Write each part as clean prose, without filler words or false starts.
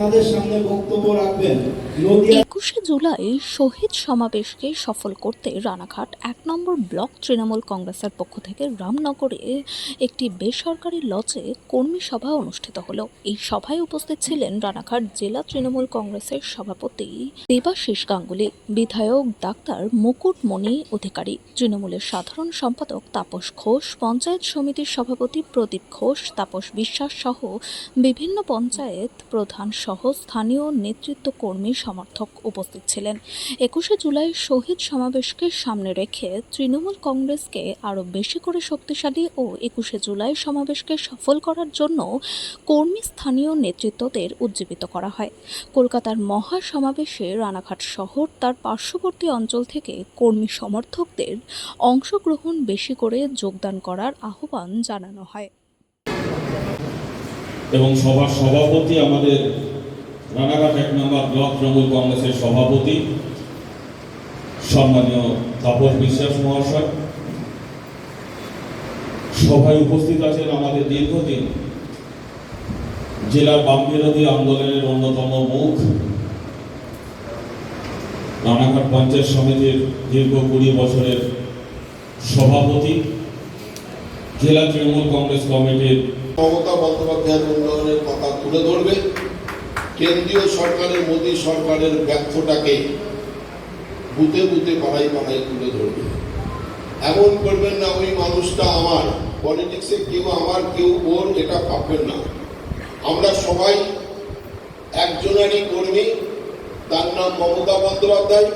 21শে জুলাই শহীদ সমাবেশকে সফল করতে রানাঘাট ১ নম্বর ব্লক তৃণমূল কংগ্রেসের পক্ষ থেকে রামনগরে একটি বেসরকারি লজে কর্মী সভা অনুষ্ঠিত হলো। এই সভায় উপস্থিত ছিলেন রানাঘাট জেলা তৃণমূল কংগ্রেসের সভাপতি দেবাশিস গাঙ্গুলি, বিধায়ক ডাক্তার মুকুটমণি অধিকারী, তৃণমূলের সাধারণ সম্পাদক তাপস ঘোষ, পঞ্চায়েত সমিতির সভাপতি প্রদীপ ঘোষ, তাপস বিশ্বাস সহ বিভিন্ন পঞ্চায়েত প্রধান সহ স্থানীয় নেতৃত্ব কর্মী সমর্থক উপস্থিত ছিলেন। 21শে জুলাই শহীদ সমাবেশকে সামনে রেখে তৃণমূল কংগ্রেসকে আরও বেশি করে শক্তিশালী ও 21শে জুলাই সমাবেশকে সফল করার জন্য কর্মী স্থানীয় নেতৃত্বদের উজ্জীবিত করা হয়। কলকাতার মহা সমাবেশে রানাঘাট শহর তার পার্শ্ববর্তী অঞ্চল থেকে কর্মী সমর্থকদের অংশগ্রহণ বেশি করে যোগদান করার আহ্বান জানানো হয়। এবং সভার সভাপতি আমাদের রানাঘাট ১ নম্বর ব্লক তৃণমূল কংগ্রেসের সভাপতি সম্মানীয় তাপস বিশ্বাস মহাশয়, সভায় উপস্থিত আছেন আমাদের দীর্ঘদিন জেলার বাম বিরোধী আন্দোলনের অন্যতম মুখ, রানাঘাট পঞ্চায়েত সমিতির দীর্ঘ ২০ বছরের সভাপতি, জেলা তৃণমূল কংগ্রেস কমিটির মমতা বন্দ্যোপাধ্যায়ের উন্নয়নের কথা তুলে ধরবে, কেন্দ্রীয় সরকারের মোদী সরকারের ব্যর্থতাকে বুথে বুথে পাড়ায় পাড়ায় তুলে ধরবে। এমন করবেন না ওই মানুষটা আমার, পলিটিক্সে কেউ আমার কেউ ওর, এটা ভাববেন না। আমরা সবাই একজনেরই কর্মী, তার নাম মমতা বন্দ্যোপাধ্যায়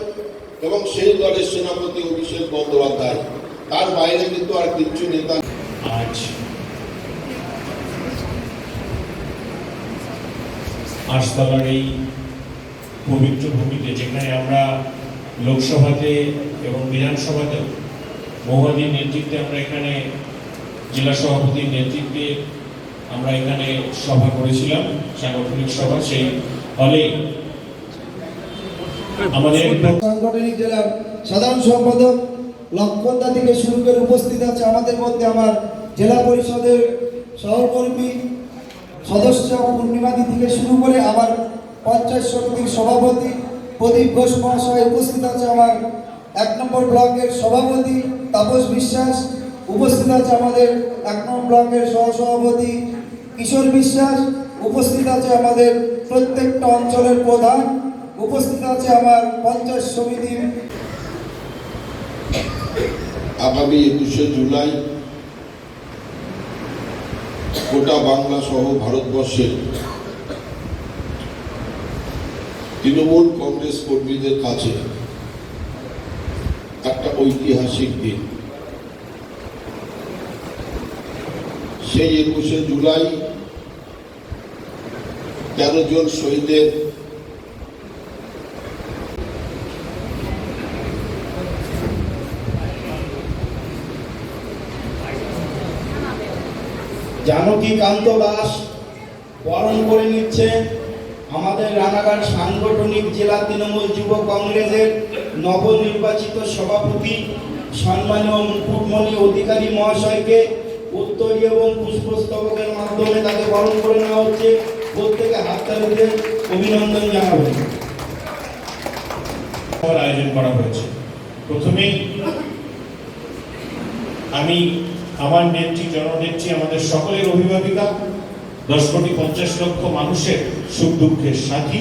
এবং সেই দলের সেনাপতি অভিষেক বন্দ্যোপাধ্যায়, তার বাইরে কিন্তু আর কিচ্ছু নেতা। আজ আশতলার এই পবিত্র ভূমিতে, যেখানে আমরা লোকসভাতে এবং বিধানসভাতেও মহাদির নেতৃত্বে আমরা এখানে জেলা সভাপতির নেতৃত্বে আমরা এখানে সভা করেছিলাম, সাংগঠনিক সভা। সেই হলে আমাদের সাংগঠনিক জেলার সাধারণ সম্পাদক লক্ষণদা থেকে শুরু করে উপস্থিত আছে আমাদের মধ্যে আমার জেলা পরিষদের সহকর্মী সদস্য পূর্ণিমাদি থেকে শুরু করে আমার পঞ্চায়েত সমিতির সভাপতি প্রদীপ ঘোষ মহাশয় উপস্থিত আছে, আমার ১ নম্বর ব্লকের সভাপতি তাপস বিশ্বাস উপস্থিত আছে, আমাদের ১ নম্বর ব্লকের সহসভাপতি কিশোর বিশ্বাস উপস্থিত আছে, আমাদের প্রত্যেকটা অঞ্চলের প্রধান উপস্থিত আছে, আমার পঞ্চায়েত সমিতির। আগামী ২১শে জুলাই গোটা বাংলা সহ ভারতবর্ষের তৃণমূল কংগ্রেস কর্মীদের কাছে একটা ঐতিহাসিক দিন। সেই ২১শে জুলাই ১৩ জন শহীদের জানকী কান্ত দাস বরণ করে নিচ্ছে আমাদের রানাঘাট সাংগঠনিক জেলা তৃণমূল যুব কংগ্রেসের নবনির্বাচিত সভাপতি সম্মানীয় মুকুটমণি অধিকারী মহাশয়কে উত্তরী এবং পুষ্পস্তবকের মাধ্যমে তাকে বরণ করে নেওয়া হচ্ছে। প্রত্যেকে হাততালিতে অভিনন্দন জানাবেন। আয়োজন করা হয়েছে। প্রথমেই আমি আমার নেত্রী, জননেত্রী, আমাদের সকলের অভিভাবিকা, ১০,৫০,০০,০০০ মানুষের সুখ দুঃখের সাথী,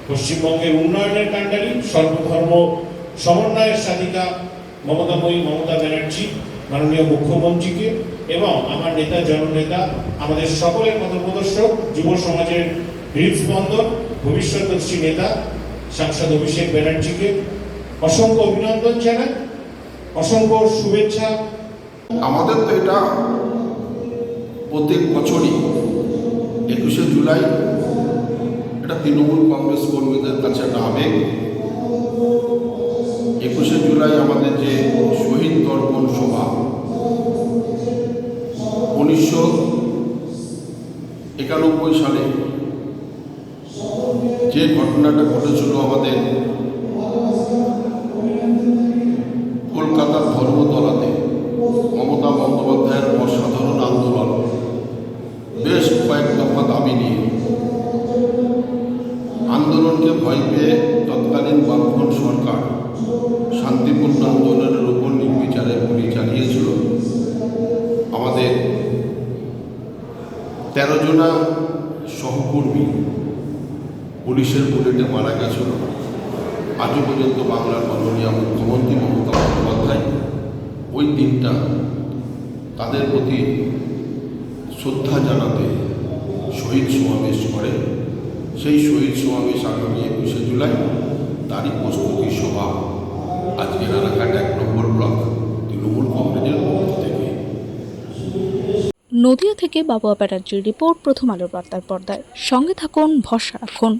পশ্চিমবঙ্গের উন্নয়নের কাণ্ডারী, সর্বধর্ম সমন্বয়ের সাধিকা মমতাময়ী মমতা ব্যানার্জি, মাননীয় মুখ্যমন্ত্রীকে, এবং আমার নেতা, জননেতা, আমাদের সকলের পথপ্রদর্শক, যুব সমাজের হৃদস্পন্দন, ভবিষ্যৎদর্শী নেতা সাংসদ অভিষেক ব্যানার্জিকে অসংখ্য অভিনন্দন জানাই, অসংখ্য শুভেচ্ছা। আমাদের তো এটা প্রত্যেক বছরই ২১শে জুলাই এটা তৃণমূল কংগ্রেস কর্মীদের কাছে একটা আবেগ। ২১শে জুলাই আমাদের যে শহীদ তর্পণ সভা ১৯৯১ সালে যে ঘটনাটা ঘটেছিল আমাদের কলকাতার ধর্মতলাতে, মমতা বন্দ্যোপাধ্যায়ের অসাধারণ আন্দোলন, বেশ কয়েক দফা দাবি নিয়ে আন্দোলনকে ভয় পেয়ে তৎকালীন বামফ্রন্ট সরকার শান্তিপূর্ণ আন্দোলনের উপর নির্বিচারে গুলি চালিয়েছিল। আমাদের 13 জনা সহকর্মী পুলিশের বুলেটে মারা গেছিল। আজও পর্যন্ত বাংলার মাননীয় মুখ্যমন্ত্রী মমতা বন্দ্যোপাধ্যায় ওই দিনটা তাদের প্রতি শ্রদ্ধা জানাতে শহীদ সমাবেশ করে। সেই শহীদ সমাবেশ আগামী 21শে জুলাই, তারই প্রস্তুতি সভা আজকে রানাঘাট 1 নম্বর ব্লক তৃণমূল কংগ্রেসের পক্ষ থেকে। নদিয়া থেকে বাবুয়া ব্যানার্জির রিপোর্ট, প্রথম আলোর বার্তার পর্দায়। সঙ্গে থাকুন, ভরসা রাখুন।